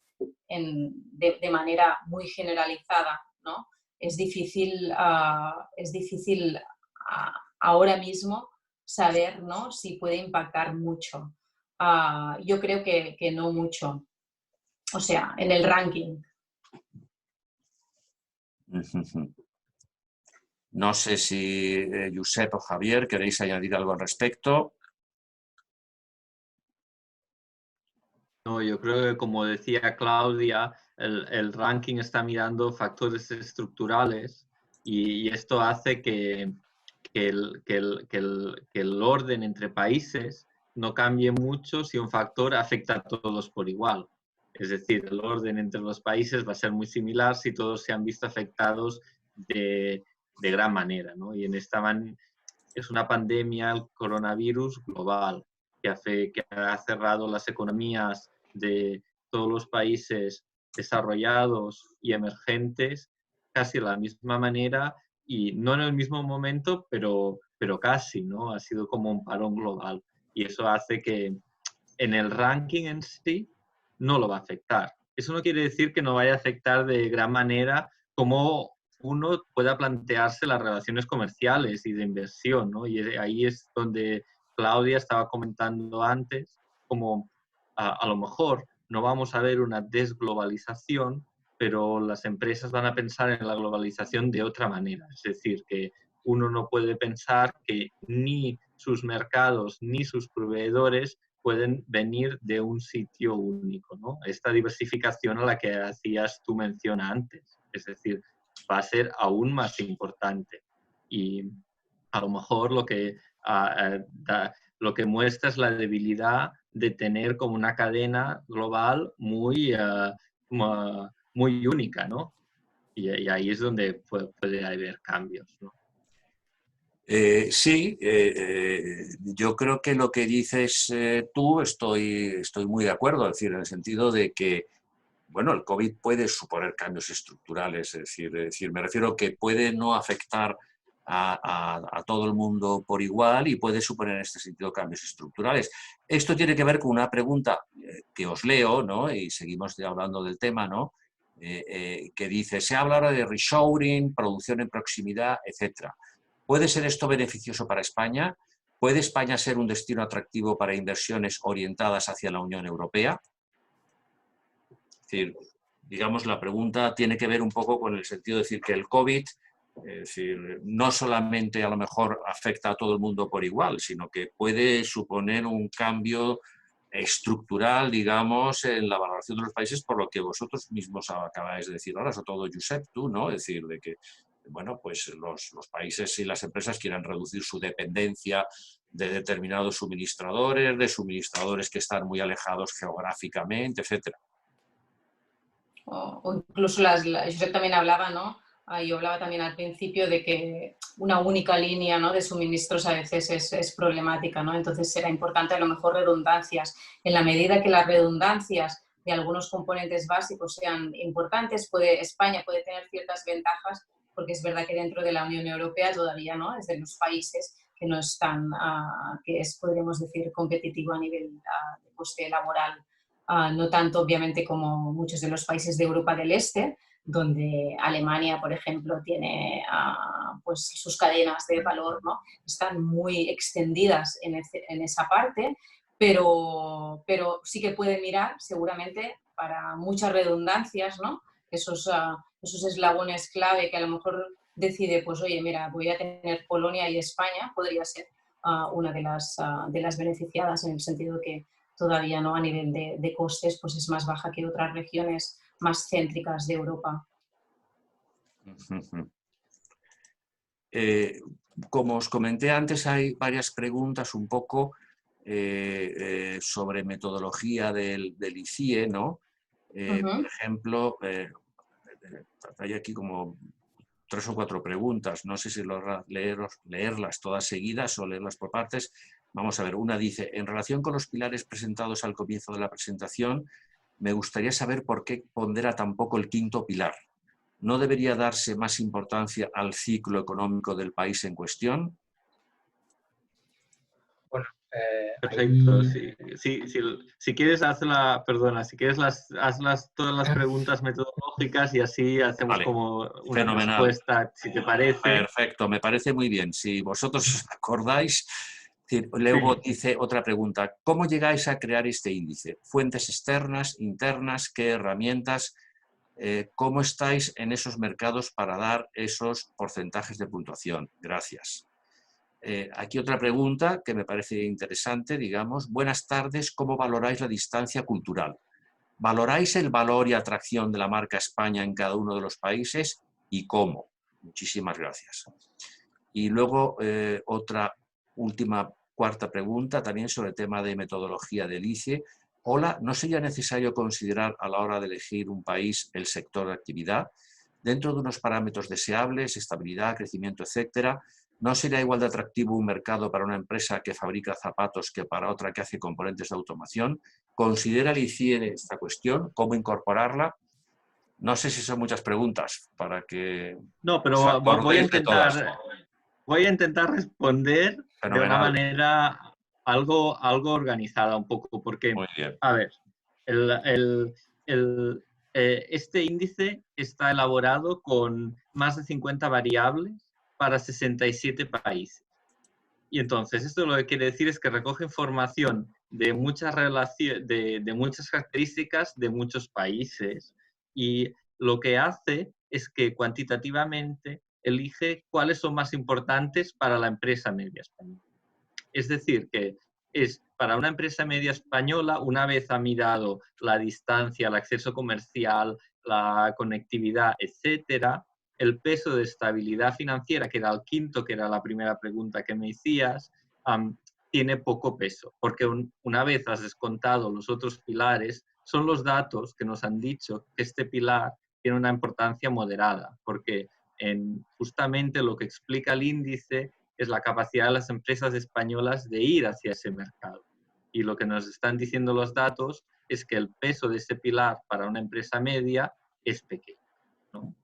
de manera muy generalizada, ¿no? Es difícil ahora mismo saber, ¿no?, si puede impactar mucho. Yo creo que no mucho. O sea, en el ranking. No sé si Josep o Javier queréis añadir algo al respecto. No, yo creo que, como decía Claudia, el ranking está mirando factores estructurales y esto hace que el orden entre países no cambie mucho si un factor afecta a todos por igual. Es decir, el orden entre los países va a ser muy similar si todos se han visto afectados de gran manera, ¿no? Y es una pandemia, el coronavirus global, que ha cerrado las economías de todos los países desarrollados y emergentes casi de la misma manera, y no en el mismo momento, pero casi, ¿no? Ha sido como un parón global. Y eso hace que en el ranking en sí no lo va a afectar. Eso no quiere decir que no vaya a afectar de gran manera como uno pueda plantearse las relaciones comerciales y de inversión, ¿no? Y ahí es donde Claudia estaba comentando antes, como a lo mejor no vamos a ver una desglobalización, pero las empresas van a pensar en la globalización de otra manera. Es decir, que uno no puede pensar que ni sus mercados ni sus proveedores pueden venir de un sitio único, ¿no? Esta diversificación a la que hacías tu mención antes. Es decir, va a ser aún más importante. Y a lo mejor lo que muestra es la debilidad de tener como una cadena global muy única, ¿no? Y ahí es donde puede haber cambios, ¿no? Sí, yo creo que lo que dices tú estoy muy de acuerdo, es decir, en el sentido de que, bueno, el COVID puede suponer cambios estructurales, es decir, me refiero que puede no afectar a todo el mundo por igual y puede suponer en este sentido cambios estructurales. Esto tiene que ver con una pregunta que os leo, ¿no? Y seguimos hablando del tema, ¿no? Que dice, se habla ahora de reshoring, producción en proximidad, etcétera. ¿Puede ser esto beneficioso para España? ¿Puede España ser un destino atractivo para inversiones orientadas hacia la Unión Europea? Es decir, digamos, la pregunta tiene que ver un poco con el sentido de decir que el COVID, es decir, no solamente a lo mejor afecta a todo el mundo por igual, sino que puede suponer un cambio estructural, digamos, en la valoración de los países, por lo que vosotros mismos acabáis de decir ahora, sobre todo Josep, tú, ¿no? Es decir, de que bueno, pues los países y las empresas quieran reducir su dependencia de determinados suministradores, de suministradores que están muy alejados geográficamente, etcétera. O incluso yo también hablaba, ¿no? Yo hablaba también al principio de que una única línea, ¿no?, de suministros a veces es problemática, ¿no? Entonces será importante a lo mejor redundancias. En la medida que las redundancias de algunos componentes básicos sean importantes, España puede tener ciertas ventajas, porque es verdad que dentro de la Unión Europea todavía, ¿no?, es de los países que no están, que es, podríamos decir, competitivo a nivel de coste laboral. No tanto obviamente como muchos de los países de Europa del Este, donde Alemania, por ejemplo, tiene pues sus cadenas de valor, ¿no?, están muy extendidas en esa parte, pero sí que puede mirar seguramente para muchas redundancias, ¿no?, esos eslabones clave que a lo mejor decide, pues oye, mira, voy a tener Polonia y España, podría ser una de las beneficiadas, en el sentido que todavía, ¿no?, a nivel de costes pues es más baja que otras regiones más céntricas de Europa. Como os comenté antes, hay varias preguntas un poco sobre metodología del ICIE, ¿no? Por ejemplo, hay aquí como 3 o 4 preguntas, no sé si leerlas todas seguidas o leerlas por partes. Vamos a ver, una dice, en relación con los pilares presentados al comienzo de la presentación, me gustaría saber por qué pondera tan poco el quinto pilar. ¿No debería darse más importancia al ciclo económico del país en cuestión? Bueno, perfecto. ahí... Si quieres, si quieres hazlas todas las preguntas metodológicas y así hacemos Vale, como una fenomenal. respuesta, si te parece. Perfecto, me parece muy bien. Si vosotros os acordáis, luego dice otra pregunta. ¿Cómo llegáis a crear este índice? ¿Fuentes externas, internas? ¿Qué herramientas? ¿Cómo estáis en esos mercados para dar esos porcentajes de puntuación? Gracias. Aquí otra pregunta que me parece interesante, digamos. Buenas tardes, ¿cómo valoráis la distancia cultural? ¿Valoráis el valor y atracción de la marca España en cada uno de los países y cómo? Muchísimas gracias. Y luego otra última, cuarta pregunta, también sobre el tema de metodología del ICE. Hola, ¿no sería necesario considerar a la hora de elegir un país el sector de actividad? Dentro de unos parámetros deseables, estabilidad, crecimiento, etcétera, ¿no sería igual de atractivo un mercado para una empresa que fabrica zapatos que para otra que hace componentes de automación? ¿Considera el ICIE esta cuestión? ¿Cómo incorporarla? No sé si son muchas preguntas para que No, pero os acordéis de todas. voy a intentar responder de una Fenomenal. manera algo organizada un poco, porque, Muy bien. a ver, este índice está elaborado con más de 50 variables para 67 países. Y entonces, esto lo que quiere decir es que recoge información de muchas características de muchos países, y lo que hace es que cuantitativamente elige cuáles son más importantes para la empresa media española. Es decir, que es para una empresa media española, una vez ha mirado la distancia, el acceso comercial, la conectividad, etcétera, el peso de estabilidad financiera, que era el quinto, que era la primera pregunta que me hacías, tiene poco peso, porque una vez has descontado los otros pilares, son los datos que nos han dicho que este pilar tiene una importancia moderada, porque justamente lo que explica el índice es la capacidad de las empresas españolas de ir hacia ese mercado. Y lo que nos están diciendo los datos es que el peso de ese pilar para una empresa media es pequeño, ¿no?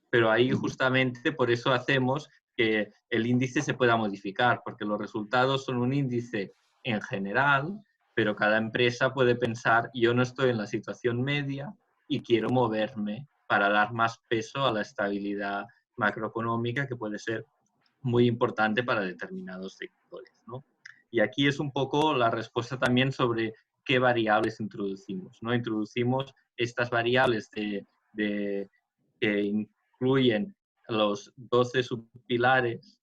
Pero ahí justamente por eso hacemos que el índice se pueda modificar, porque los resultados son un índice en general, pero cada empresa puede pensar, yo no estoy en la situación media y quiero moverme para dar más peso a la estabilidad macroeconómica, que puede ser muy importante para determinados sectores, ¿no? Y aquí es un poco la respuesta también sobre qué variables introducimos, ¿no? Introducimos estas variables que incluyen los 12 subpilares,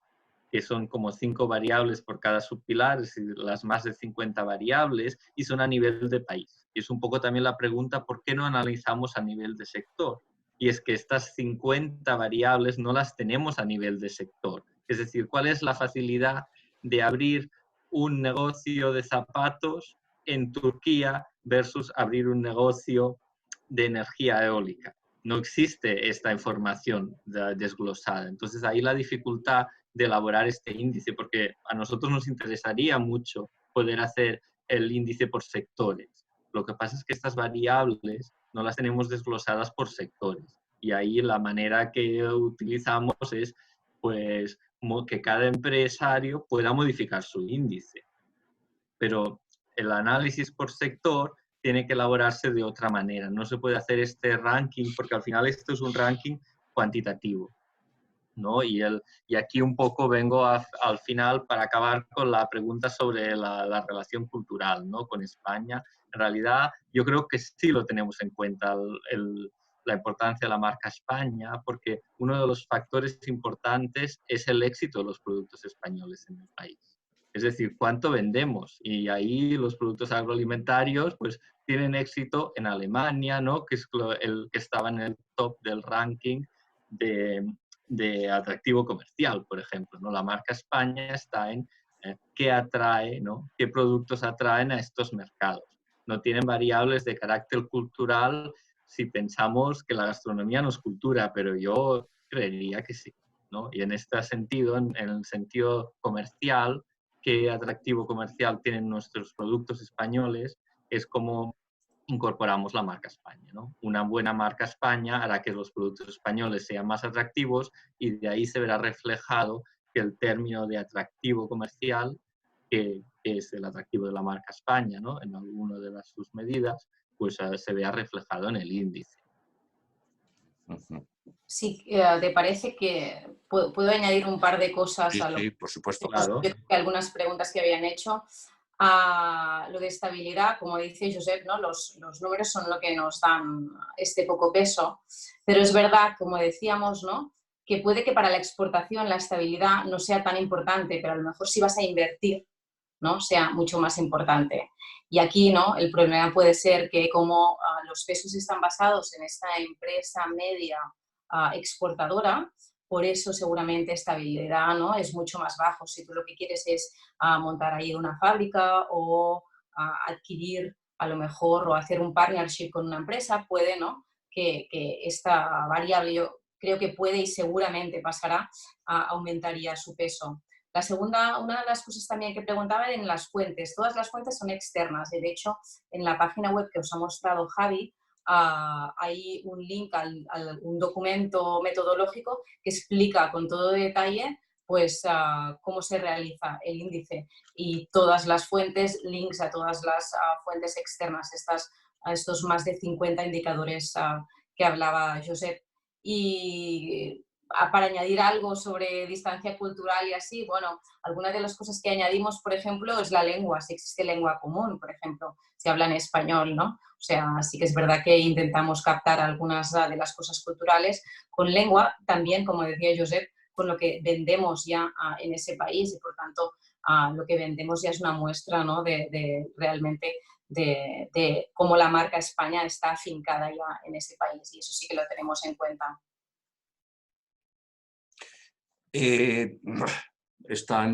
que son como 5 variables por cada subpilar, es decir, las más de 50 variables, y son a nivel de país. Y es un poco también la pregunta, ¿por qué no analizamos a nivel de sector? Y es que estas 50 variables no las tenemos a nivel de sector. Es decir, ¿cuál es la facilidad de abrir un negocio de zapatos en Turquía versus abrir un negocio de energía eólica? No existe esta información desglosada. Entonces, ahí la dificultad de elaborar este índice, porque a nosotros nos interesaría mucho poder hacer el índice por sectores. Lo que pasa es que estas variables no las tenemos desglosadas por sectores. Y ahí la manera que utilizamos es, pues, que cada empresario pueda modificar su índice. Pero el análisis por sector tiene que elaborarse de otra manera. No se puede hacer este ranking, porque al final esto es un ranking cuantitativo, ¿no? Y aquí un poco vengo al final para acabar con la pregunta sobre la relación cultural, ¿no? Con España. En realidad, yo creo que sí lo tenemos en cuenta, la importancia de la marca España, porque uno de los factores importantes es el éxito de los productos españoles en el país. Es decir, cuánto vendemos. Y ahí los productos agroalimentarios pues tienen éxito en Alemania, ¿no? Que es el que estaba en el top del ranking de atractivo comercial, por ejemplo, ¿no? La marca España está en qué atrae, ¿no? Qué productos atraen a estos mercados. No tienen variables de carácter cultural si pensamos que la gastronomía no es cultura, pero yo creería que sí, ¿no? Y en este sentido, en el sentido comercial, qué atractivo comercial tienen nuestros productos españoles, es como incorporamos la marca España, ¿no? Una buena marca España hará que los productos españoles sean más atractivos y de ahí se verá reflejado que el término de atractivo comercial, que es el atractivo de la marca España, ¿no? En alguna de sus medidas, pues se vea reflejado en el índice. Sí, ¿te parece que puedo añadir un par de cosas a lo Sí, por supuesto. Claro. algunas preguntas que habían hecho? Lo de estabilidad, como dice Josep, ¿no? Los números son lo que nos dan este poco peso, pero es verdad, como decíamos, ¿no? Que puede que para la exportación la estabilidad no sea tan importante, pero a lo mejor si vas a invertir, ¿no? Sea mucho más importante. Y aquí, ¿no? El problema puede ser que como los pesos están basados en esta empresa media exportadora, por eso seguramente estabilidad, ¿no? Es mucho más bajo. Si tú lo que quieres es montar ahí una fábrica o adquirir a lo mejor o hacer un partnership con una empresa, puede, ¿no? Que esta variable yo creo que puede y seguramente pasará, aumentaría su peso. La segunda, una de las cosas también que preguntaba en las fuentes. Todas las fuentes son externas. De hecho, en la página web que os ha mostrado Javi, hay un link a un documento metodológico que explica con todo detalle pues, cómo se realiza el índice y todas las fuentes, links a todas las fuentes externas, a estos más de 50 indicadores que hablaba Josep. Y para añadir algo sobre distancia cultural y así, bueno, algunas de las cosas que añadimos, por ejemplo, es la lengua, si existe lengua común, por ejemplo, si hablan español, ¿no? O sea, sí que es verdad que intentamos captar algunas de las cosas culturales con lengua, también, como decía Josep, con lo que vendemos ya en ese país y, por tanto, lo que vendemos ya es una muestra, ¿no? de realmente de cómo la marca España está afincada ya en ese país, y eso sí que lo tenemos en cuenta.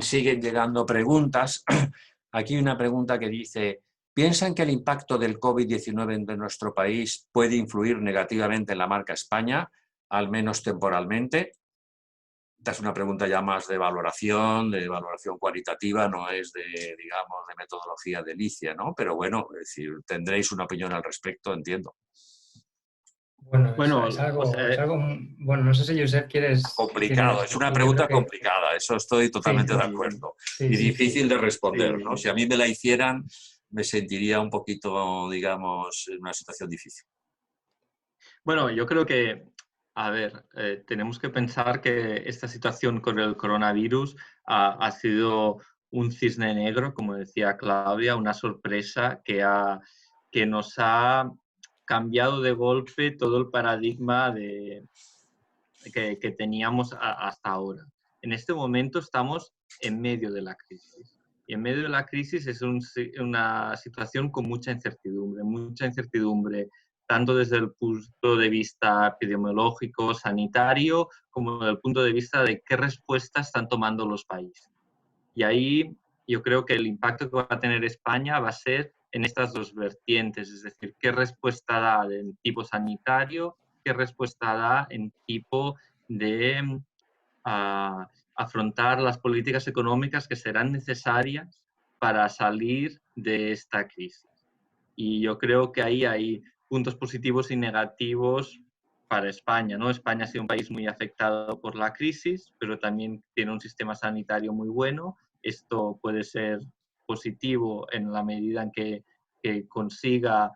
Siguen llegando preguntas. Aquí hay una pregunta que dice: ¿piensan que el impacto del COVID-19 en nuestro país puede influir negativamente en la marca España, al menos temporalmente? Esta es una pregunta ya más de valoración cualitativa, no es digamos, de metodología de Licia, ¿no? Pero bueno, es decir, tendréis una opinión al respecto, entiendo. Bueno, es algo, bueno, no sé si Josep quieres... Complicado, es una pregunta complicada, eso estoy totalmente de acuerdo. Y difícil de responder, ¿no? Si a mí me la hicieran, me sentiría un poquito, digamos, en una situación difícil. Bueno, yo creo que, a ver, tenemos que pensar que esta situación con el coronavirus ha sido un cisne negro, como decía Claudia, una sorpresa que nos ha cambiado de golpe todo el paradigma que teníamos hasta ahora. En este momento estamos en medio de la crisis. Y en medio de la crisis es una situación con mucha incertidumbre, tanto desde el punto de vista epidemiológico, sanitario, como desde el punto de vista de qué respuestas están tomando los países. Y ahí yo creo que el impacto que va a tener España va a ser en estas dos vertientes, es decir, qué respuesta da en tipo sanitario, qué respuesta da en tipo de afrontar las políticas económicas que serán necesarias para salir de esta crisis. Y yo creo que ahí hay puntos positivos y negativos para España, ¿no? España ha sido un país muy afectado por la crisis, pero también tiene un sistema sanitario muy bueno. Esto puede ser positivo en la medida en que consiga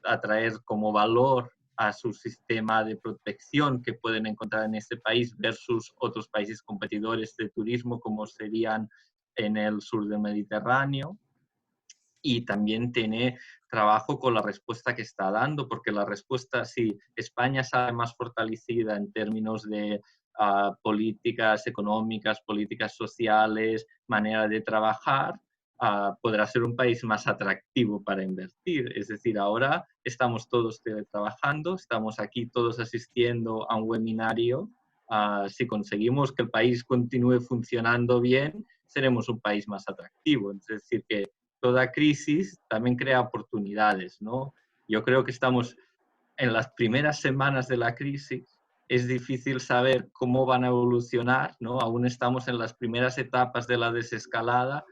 atraer como valor a su sistema de protección que pueden encontrar en este país versus otros países competidores de turismo como serían en el sur del Mediterráneo. Y también tiene trabajo con la respuesta que está dando, porque la respuesta, si España sale más fortalecida en términos de políticas económicas, políticas sociales, manera de trabajar, podrá ser un país más atractivo para invertir. Es decir, ahora estamos todos teletrabajando, estamos aquí todos asistiendo a un webinario. Si conseguimos que el país continúe funcionando bien, seremos un país más atractivo. Es decir, que toda crisis también crea oportunidades, ¿no? Yo creo que estamos en las primeras semanas de la crisis, es difícil saber cómo van a evolucionar, ¿no? Aún estamos en las primeras etapas de la desescalada.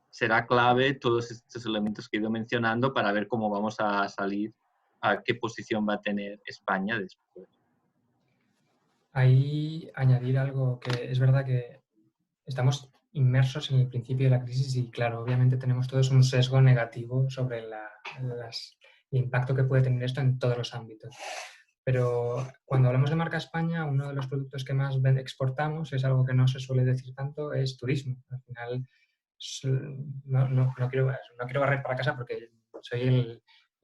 Será clave todos estos elementos que he ido mencionando para ver cómo vamos a salir, a qué posición va a tener España después. Ahí añadir algo que es verdad que estamos inmersos en el principio de la crisis y, claro, obviamente tenemos todos un sesgo negativo sobre el impacto que puede tener esto en todos los ámbitos. Pero cuando hablamos de marca España, uno de los productos que más exportamos, es algo que no se suele decir tanto, es turismo. Al final, no quiero barrer para casa porque soy el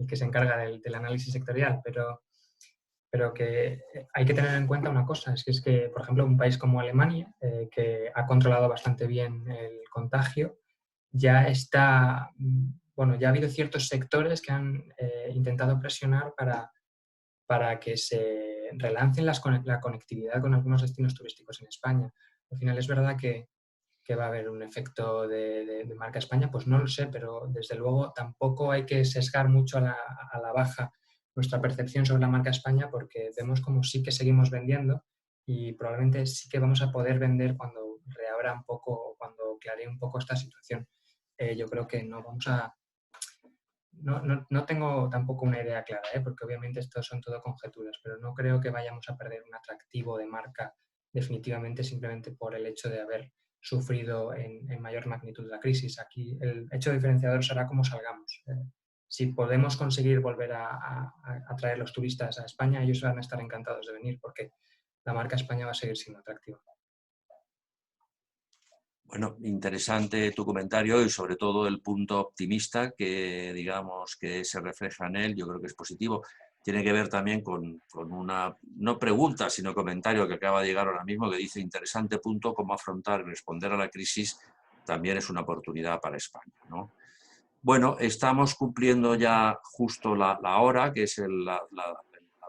que se encarga del análisis sectorial, pero que hay que tener en cuenta una cosa, es que, por ejemplo, un país como Alemania, que ha controlado bastante bien el contagio, ya está, bueno, ya ha habido ciertos sectores que han intentado presionar para que se relancen la conectividad con algunos destinos turísticos en España. Al final es verdad que va a haber un efecto de marca España, pues no lo sé, pero desde luego tampoco hay que sesgar mucho a la baja nuestra percepción sobre la marca España, porque vemos como sí que seguimos vendiendo y probablemente sí que vamos a poder vender cuando reabra un poco, cuando claree un poco esta situación. Yo creo que no vamos a... No tengo tampoco una idea clara, porque obviamente esto son todo conjeturas, pero no creo que vayamos a perder un atractivo de marca definitivamente simplemente por el hecho de haber sufrido en mayor magnitud la crisis. Aquí el hecho diferenciador será cómo salgamos. Si podemos conseguir volver a atraer los turistas a España, ellos van a estar encantados de venir porque la marca España va a seguir siendo atractiva. Bueno, interesante tu comentario y sobre todo el punto optimista que, digamos, que se refleja en él, yo creo que es positivo. tiene que ver también con una, no pregunta, sino comentario que acaba de llegar ahora mismo, que dice: interesante punto, cómo afrontar y responder a la crisis también es una oportunidad para España, ¿no? Bueno, estamos cumpliendo ya justo la hora, que es la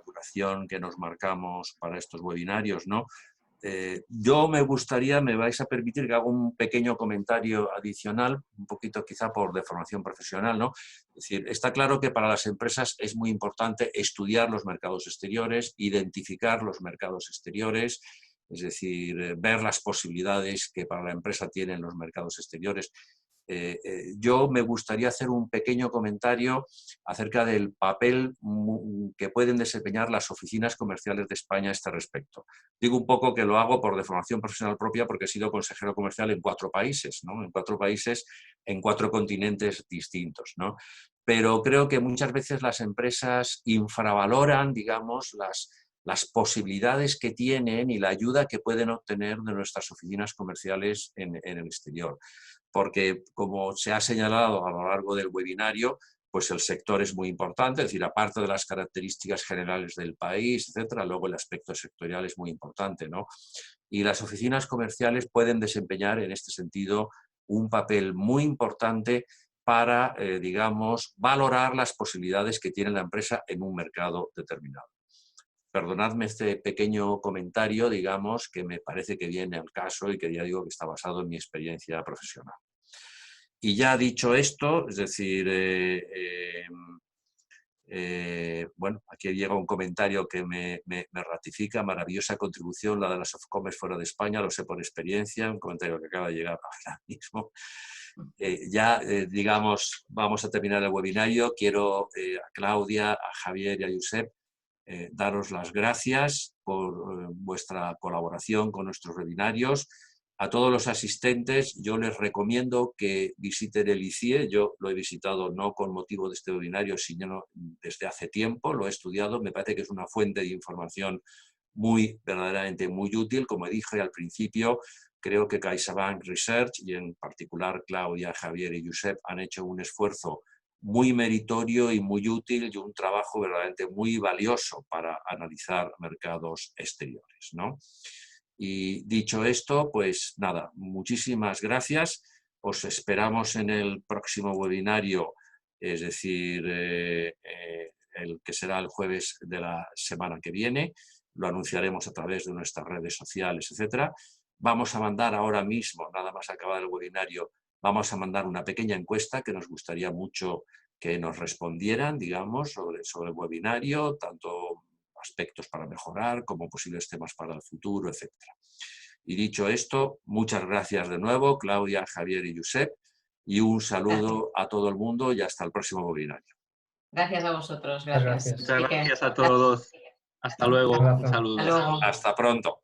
duración que nos marcamos para estos webinarios, ¿no? Yo me vais a permitir que haga un pequeño comentario adicional, un poquito quizá por deformación profesional, ¿no? Es decir, está claro que para las empresas es muy importante estudiar los mercados exteriores, identificar los mercados exteriores, es decir, ver las posibilidades que para la empresa tienen los mercados exteriores. Yo me gustaría hacer un pequeño comentario acerca del papel que pueden desempeñar las oficinas comerciales de España a este respecto. Digo un poco que lo hago por deformación profesional propia porque he sido consejero comercial en 4 países, ¿no? En 4 países, en 4 continentes distintos, ¿no? Pero creo que muchas veces las empresas infravaloran, digamos, las posibilidades que tienen y la ayuda que pueden obtener de nuestras oficinas comerciales en el exterior. Porque, como se ha señalado a lo largo del webinario, pues el sector es muy importante, es decir, aparte de las características generales del país, etcétera, luego el aspecto sectorial es muy importante, ¿no? Y las oficinas comerciales pueden desempeñar en este sentido un papel muy importante para, digamos, valorar las posibilidades que tiene la empresa en un mercado determinado. Perdonadme este pequeño comentario, digamos, que me parece que viene al caso y que ya digo que está basado en mi experiencia profesional. Y ya dicho esto, es decir, bueno, aquí llega un comentario que me ratifica: maravillosa contribución la de las Ofcomes fuera de España, lo sé por experiencia, un comentario que acaba de llegar ahora mismo. Digamos, vamos a terminar el webinario. Quiero a Claudia, a Javier y a Josep daros las gracias por vuestra colaboración con nuestros webinarios. A todos los asistentes yo les recomiendo que visiten el ICIE. Yo lo he visitado no con motivo de este webinario, sino desde hace tiempo, lo he estudiado. Me parece que es una fuente de información verdaderamente muy útil. Como dije al principio, creo que CaixaBank Research y en particular Claudia, Javier y Josep han hecho un esfuerzo muy meritorio y muy útil y un trabajo verdaderamente muy valioso para analizar mercados exteriores, ¿no? Y dicho esto, pues nada, muchísimas gracias. Os esperamos en el próximo webinario, es decir, el que será el jueves de la semana que viene. Lo anunciaremos a través de nuestras redes sociales, etcétera. Vamos a mandar ahora mismo, nada más acabar el webinario, vamos a mandar una pequeña encuesta que nos gustaría mucho que nos respondieran, digamos, sobre el webinario, tanto aspectos para mejorar como posibles temas para el futuro, etc. Y dicho esto, muchas gracias de nuevo, Claudia, Javier y Josep, y un saludo a todo el mundo y hasta el próximo webinario. Gracias a vosotros. Gracias. Muchas gracias a todos. Hasta luego. Un saludo. Hasta pronto.